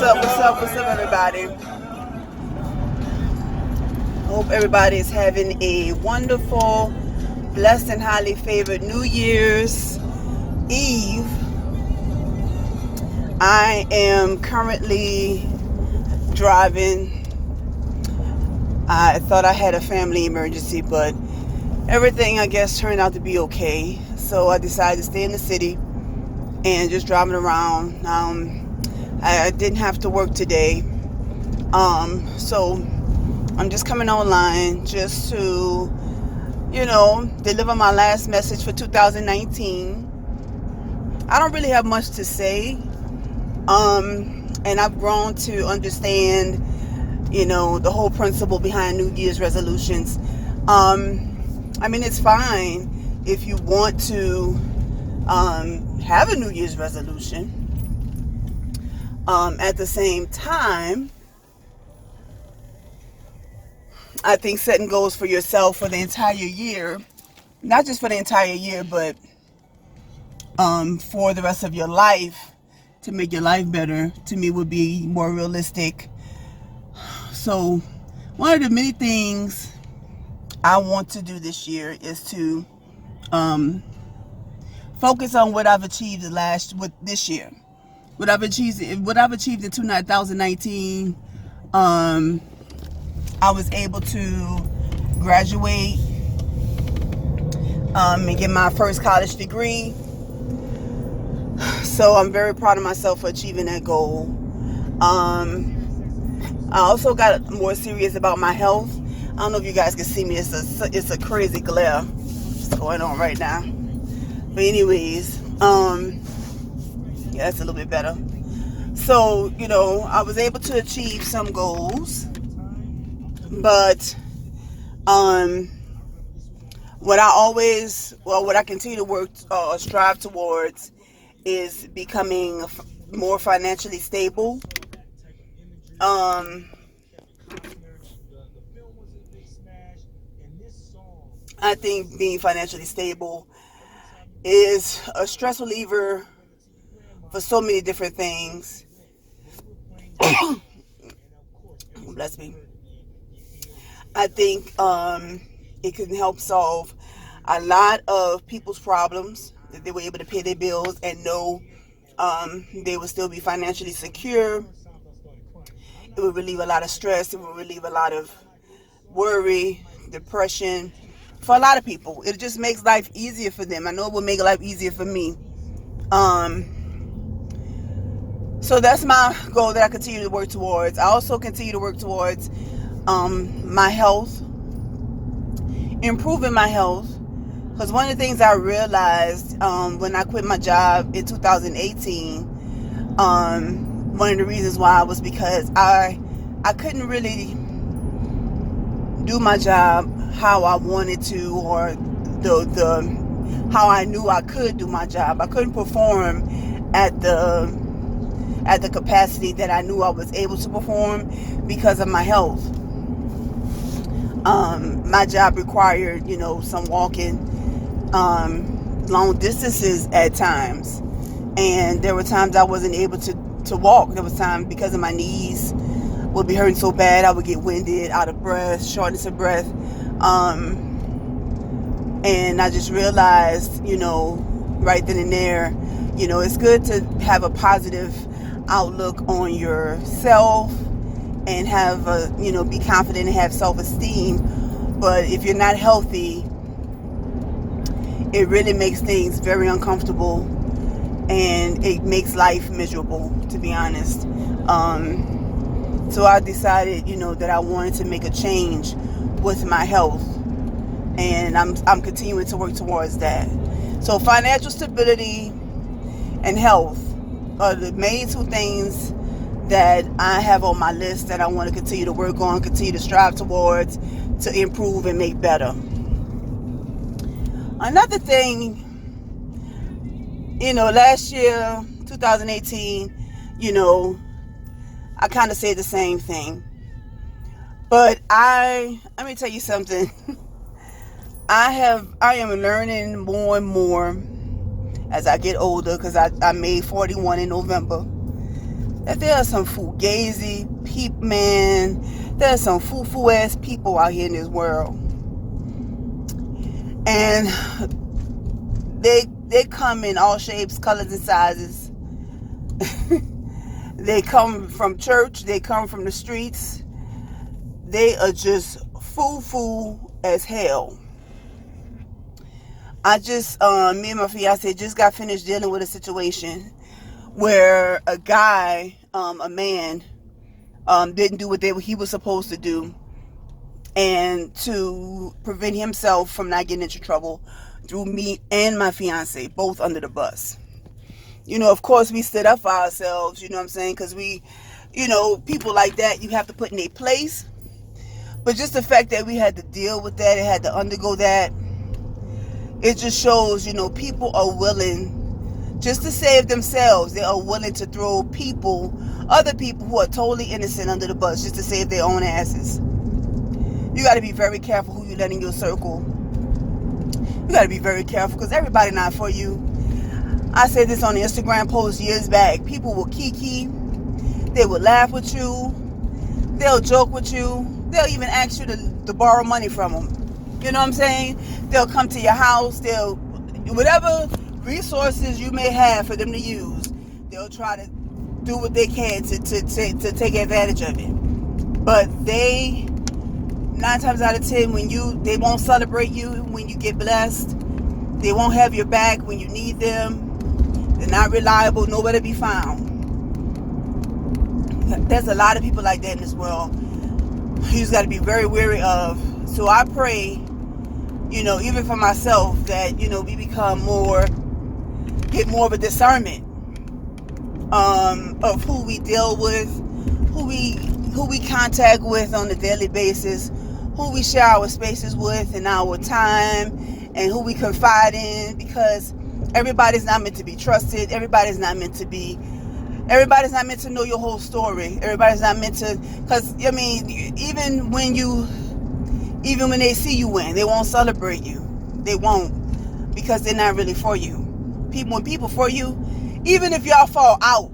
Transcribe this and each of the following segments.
What's up, everybody? Hope everybody is having a wonderful, blessed, and highly favored New Year's Eve. I am currently driving. I thought I had a family emergency, but everything, I guess, turned out to be okay. So I decided to stay in the city and just driving around. I didn't have to work today. So I'm just coming online just to, deliver my last message for 2019. I don't really have much to say. And I've grown to understand, the whole principle behind New Year's resolutions. It's fine if you want to have a New Year's resolution. At the same time, I think setting goals for yourself for the entire year, not just for the entire year, but for the rest of your life, to make your life better, to me would be more realistic. So one of the many things I want to do this year is to focus on what I've achieved this year. What I've achieved in 2019. I was able to graduate and get my first college degree. So I'm very proud of myself for achieving that goal. I also got more serious about my health. I don't know if you guys can see me. It's a crazy glare that's going on right now. But anyways, that's a little bit better. So, I was able to achieve some goals. But what I continue to work strive towards is becoming more financially stable. I think being financially stable is a stress reliever for so many different things. Bless me. I think it can help solve a lot of people's problems, that they were able to pay their bills and know they will still be financially secure. It will relieve a lot of stress. It will relieve a lot of worry, depression. For a lot of people, it just makes life easier for them. I know it will make life easier for me. So that's my goal that I continue to work towards. I also continue to work towards my health, improving my health. Because one of the things I realized when I quit my job in 2018, one of the reasons why was because I couldn't really do my job how I wanted to, or how I knew I could do my job. I couldn't perform at the capacity that I knew I was able to perform because of my health. My job required, some walking, long distances at times. And there were times I wasn't able to walk. There was times because of my knees would be hurting so bad, I would get winded, out of breath, shortness of breath. And I just realized, right then and there, it's good to have a positive outlook on yourself and have be confident and have self-esteem. But if you're not healthy, it really makes things very uncomfortable, and it makes life miserable, to be honest. So I decided, that I wanted to make a change with my health, and I'm continuing to work towards that. So financial stability and health are the main two things that I have on my list that I want to continue to work on, continue to strive towards, to improve and make better. Another thing, last year, 2018, I kind of said the same thing. But let me tell you something. I am learning more and more as I get older, because I made 41 in November. that there are some fugazi people, man. There are some foo-foo ass people out here in this world. And they come in all shapes, colors, and sizes. They come from church. They come from the streets. They are just foo-foo as hell. I just, me and my fiance just got finished dealing with a situation where a guy, a man, didn't do what he was supposed to do, and to prevent himself from not getting into trouble, threw me and my fiance both under the bus. You know, of course, we stood up for ourselves, you know what I'm saying? Because we, you know, people like that, you have to put in a place. But just the fact that we had to deal with that, it had to undergo that, it just shows, you know, people are willing, just to save themselves, they are willing to throw people, other people who are totally innocent, under the bus just to save their own asses. You got to be very careful who you let in your circle. You got to be very careful, because everybody not for you. I said this on the Instagram post years back. People will kiki. They will laugh with you. They'll joke with you. They'll even ask you to borrow money from them. You know what I'm saying? They'll come to your house. They'll, whatever resources you may have for them to use, they'll try to do what they can to take advantage of it. But they, 9 times out of 10, they won't celebrate you when you get blessed. They won't have your back when you need them. They're not reliable, nowhere to be found. There's a lot of people like that in this world. You just got to be very wary of. So I pray, you know, even for myself, that, you know, we become get more of a discernment of who we deal with, who we contact with on a daily basis, who we share our spaces with and our time, and who we confide in, because everybody's not meant to be trusted. Everybody's not meant to know your whole story. Everybody's not meant to, because, I mean, even when they see you win, they won't celebrate you. They won't, because they're not really for you. When people for you, even if y'all fall out,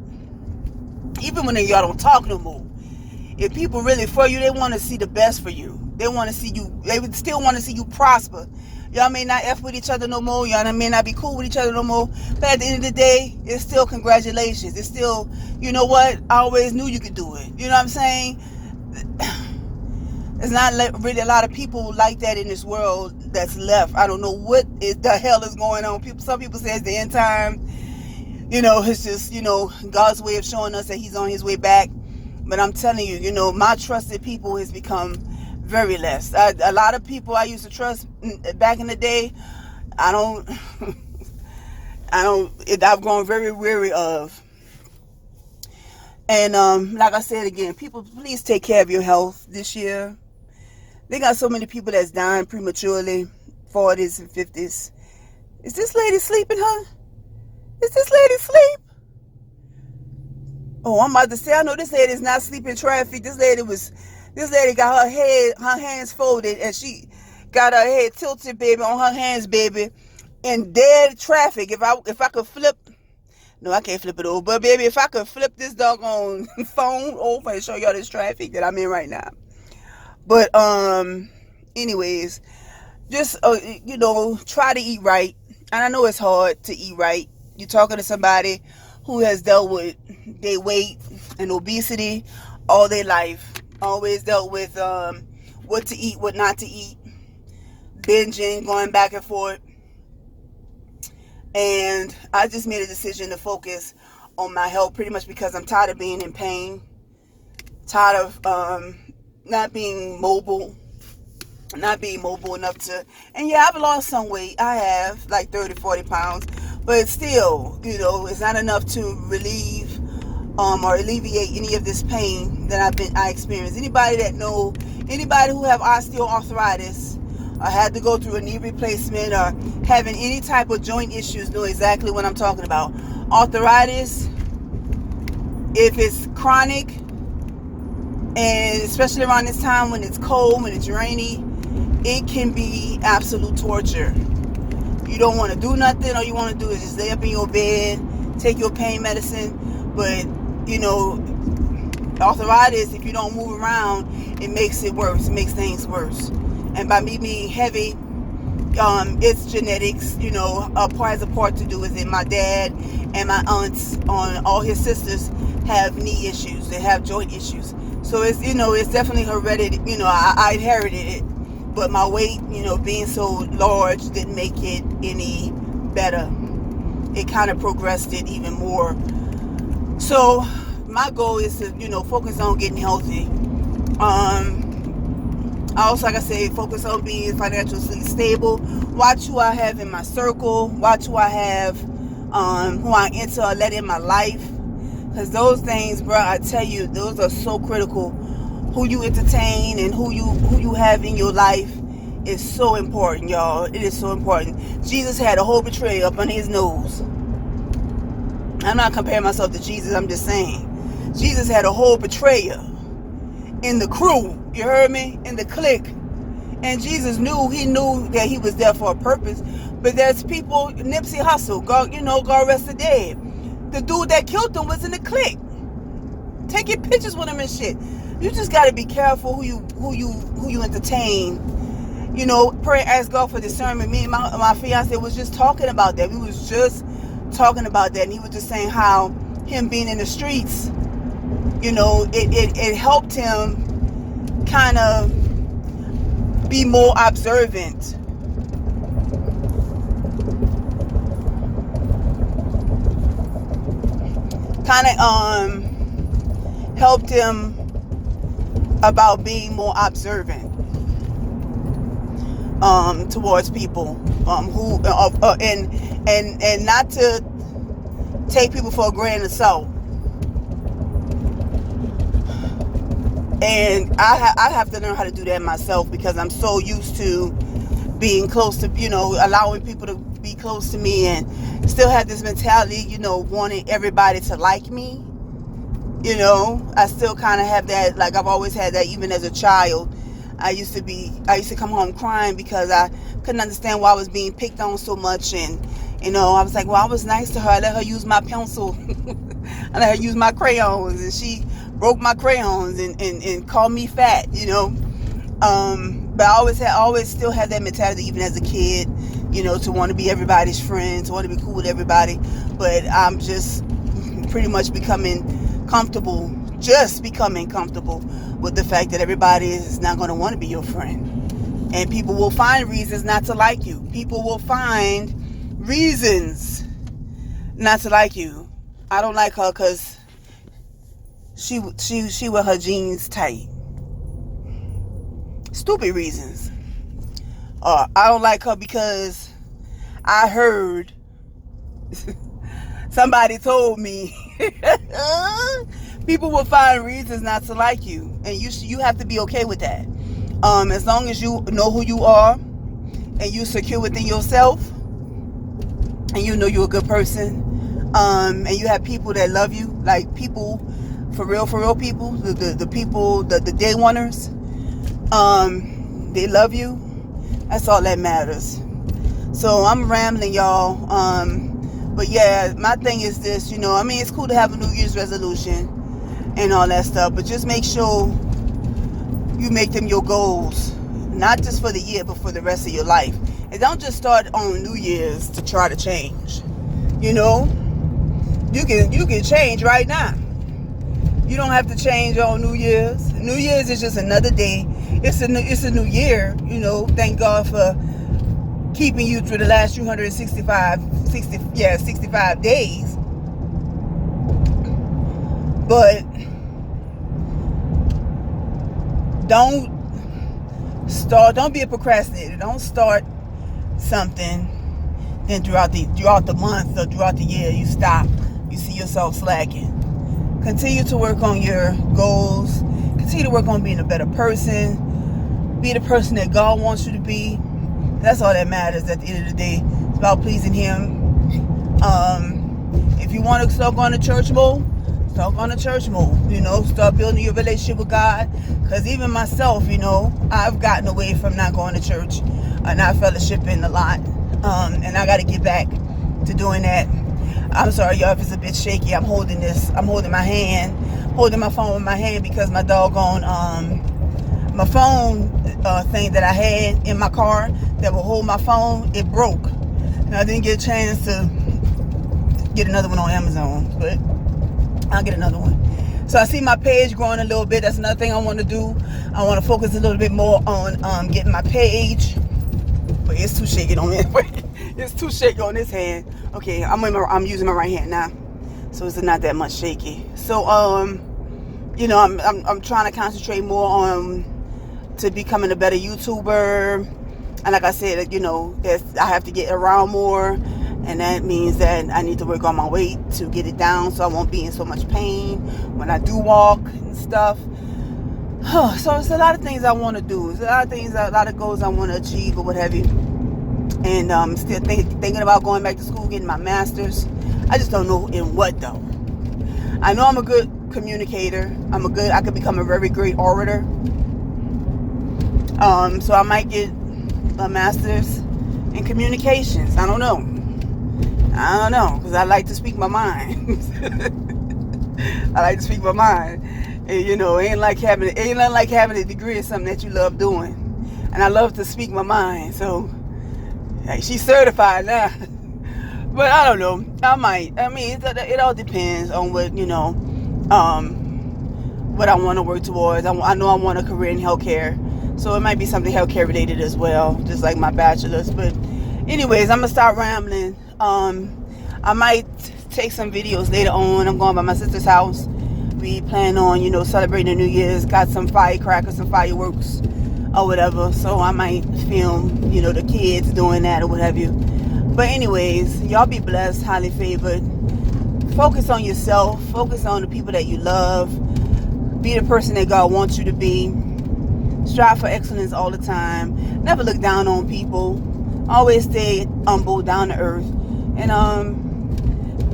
even when y'all don't talk no more, if people really for you, they want to see the best for you. They want to see you, they would still want to see you prosper. Y'all may not F with each other no more. Y'all may not be cool with each other no more. But at the end of the day, it's still congratulations. It's still, you know what? I always knew you could do it. You know what I'm saying? There's not really a lot of people like that in this world that's left. I don't know what the hell is going on. Some people say it's the end time. You know, it's just, you know, God's way of showing us that he's on his way back. But I'm telling you, you know, my trusted people has become very less. A lot of people I used to trust back in the day, I've grown very weary of. And like I said again, people, please take care of your health this year. They got so many people that's dying prematurely, 40s and 50s. Is this lady sleeping, huh? Is this lady asleep? Oh, I'm about to say, I know this lady is not sleeping in traffic. This lady got her hands folded, and she got her head tilted, baby, on her hands, baby, in dead traffic. If I could flip, no, I can't flip it over, but baby, if I could flip this doggone phone over and show y'all this traffic that I'm in right now. But anyways, just you know, try to eat right. And I know it's hard to eat right. You're talking to somebody who has dealt with their weight and obesity all their life. Always dealt with what to eat, what not to eat, binging, going back and forth. And I just made a decision to focus on my health, pretty much because I'm tired of being in pain, tired of not being mobile enough to, and yeah, I've lost some weight. I have like 30-40 pounds, but still, you know, it's not enough to relieve or alleviate any of this pain that I experienced. Anybody who have osteoarthritis or had to go through a knee replacement or having any type of joint issues know exactly what I'm talking about. Arthritis, if it's chronic, and especially around this time when it's cold, when it's rainy, it can be absolute torture. You don't want to do nothing. All you want to do is just lay up in your bed, take your pain medicine. But you know, arthritis, if you don't move around, it makes it worse. It makes things worse. And by me being heavy, it's genetics. You know, has a part to do with it. My dad and my aunts, on all his sisters, have knee issues. They have joint issues. So it's, you know, it's definitely hereditary. You know, I inherited it, but my weight, you know, being so large didn't make it any better. It kind of progressed it even more. So my goal is to, you know, focus on getting healthy. I also, like I say, focus on being financially stable. Watch who I have in my circle. Watch who I have, who I enter or let in my life. Because those things, bro, I tell you, those are so critical. Who you entertain and who you have in your life is so important, y'all. It is so important. Jesus had a whole betrayal up on his nose. I'm not comparing myself to Jesus. I'm just saying. Jesus had a whole betrayer in the crew. You heard me? In the clique. And Jesus knew that he was there for a purpose. But there's people, Nipsey Hussle, God rest the dead. The dude that killed him was in the clique. Taking pictures with him and shit. You just gotta be careful who you entertain. You know, pray, ask God for discernment. Me and my fiance was just talking about that. We was just talking about that, and he was just saying how him being in the streets, you know, it helped him kind of be more observant. Kind of helped him about being more observant towards people who and not to take people for a grain of salt. And I have to learn how to do that myself, because I'm so used to being close to, you know, allowing people to be close to me, and still have this mentality, you know, wanting everybody to like me. You know, I still kind of have that, like I've always had that even as a child. I used to come home crying because I couldn't understand why I was being picked on so much. And, you know, I was like, well, I was nice to her. I let her use my pencil. I let her use my crayons, and she broke my crayons and called me fat, you know. But I always still had that mentality even as a kid, you know, to want to be everybody's friend, to want to be cool with everybody. But I'm just pretty much becoming comfortable with the fact that everybody is not going to want to be your friend. And people will find reasons not to like you. People will find reasons not to like you. I don't like her because she wear her jeans tight. Stupid reasons. I don't like her because I heard somebody told me. People will find reasons not to like you, and you have to be okay with that. As long as you know who you are and you're secure within yourself, and you know you're a good person, and you have people that love you, like people for real people, the people, the day oneers, they love you. That's all that matters. So I'm rambling, y'all. But yeah, my thing is this, you know, I mean, it's cool to have a New Year's resolution and all that stuff, but just make sure you make them your goals, not just for the year, but for the rest of your life. And don't just start on New Year's to try to change. You know, you can change right now. You don't have to change on New Year's. New Year's is just another day. It's a new year, you know. Thank God for keeping you through the last 65 days. But don't be a procrastinator. Don't start something, then throughout the month or throughout the year you stop. You see yourself slacking. Continue to work on your goals. Continue to work on being a better person. Be the person that God wants you to be. That's all that matters at the end of the day. It's about pleasing Him. If you want to start going to church more, start going to church more. You know, start building your relationship with God. Because even myself, you know, I've gotten away from not going to church, not fellowshipping a lot. And I got to get back to doing that. I'm sorry, y'all, if it's a bit shaky. I'm holding my phone with my hand because my doggone, my phone thing that I had in my car that will hold my phone, it broke. And I didn't get a chance to get another one on Amazon, but I'll get another one. So I see my page growing a little bit. That's another thing I want to do. I want to focus a little bit more on getting my page. But it's too shaky on it. It's too shaky on this hand. Okay, I'm using my right hand now, so it's not that much shaky. So you know, I'm trying to concentrate more on to becoming a better YouTuber. And like I said, you know, I have to get around more. And that means that I need to work on my weight to get it down so I won't be in so much pain when I do walk and stuff. So it's a lot of things I want to do. It's a lot of goals I want to achieve or what have you. And still thinking about going back to school, getting my master's. I just don't know in what though. I know I'm a good communicator. I could become a very great orator. So I might get a master's in communications. I don't know, because I like to speak my mind. I like to speak my mind. And, you know, ain't nothing like having a degree in something that you love doing. And I love to speak my mind. So, hey, she's certified now. But I don't know. I might. I mean, it all depends on what, you know, what I want to work towards. I know I want a career in healthcare. So it might be something healthcare related as well, just like my bachelor's. But anyways, I'm going to start rambling. I might take some videos later on. I'm going by my sister's house. We plan on, you know, celebrating the New Year's. Got some firecrackers, some fireworks or whatever. So I might film, you know, the kids doing that or what have you. But anyways, y'all be blessed, highly favored. Focus on yourself. Focus on the people that you love. Be the person that God wants you to be. Strive for excellence all the time. Never look down on people. Always stay humble, down to earth. And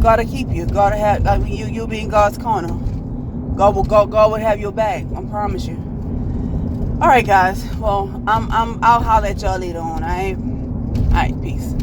God will keep you. God will have, you'll be in God's corner. God will have your back. I promise you. All right, guys. Well, I'll holler at y'all later on. All right, peace.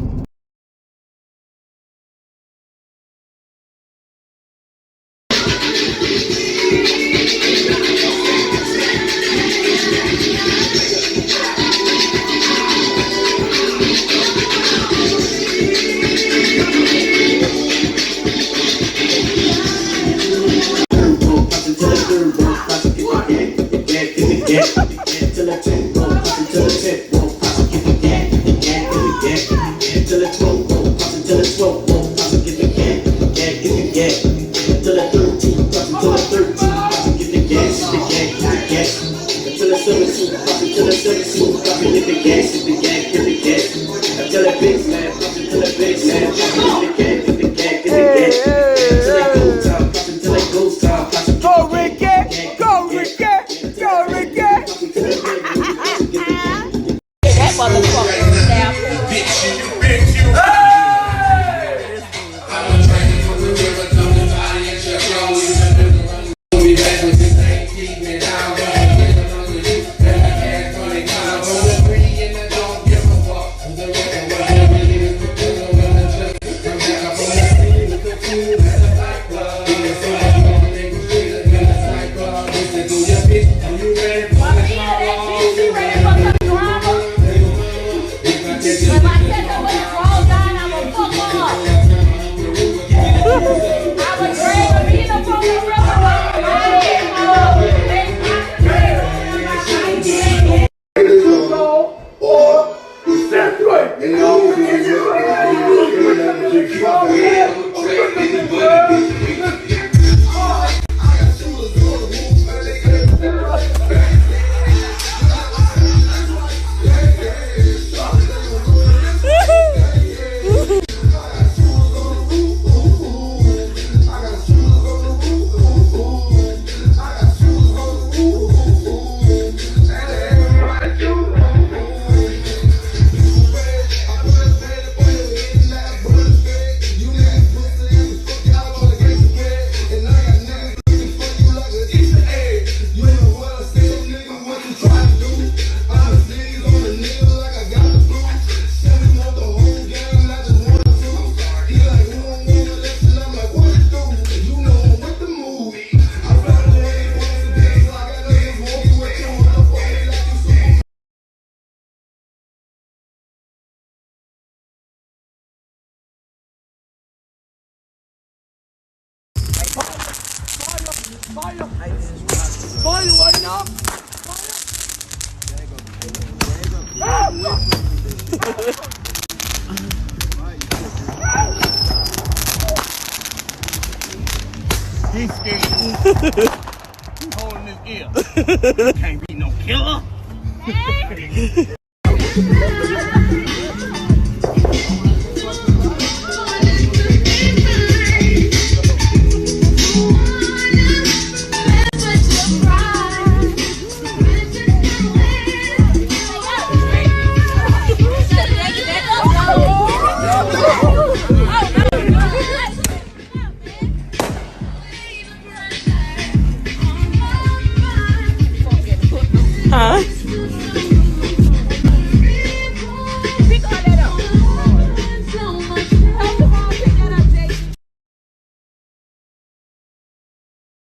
Fire right now. He's scared. He's holding his ear. Can't be no killer.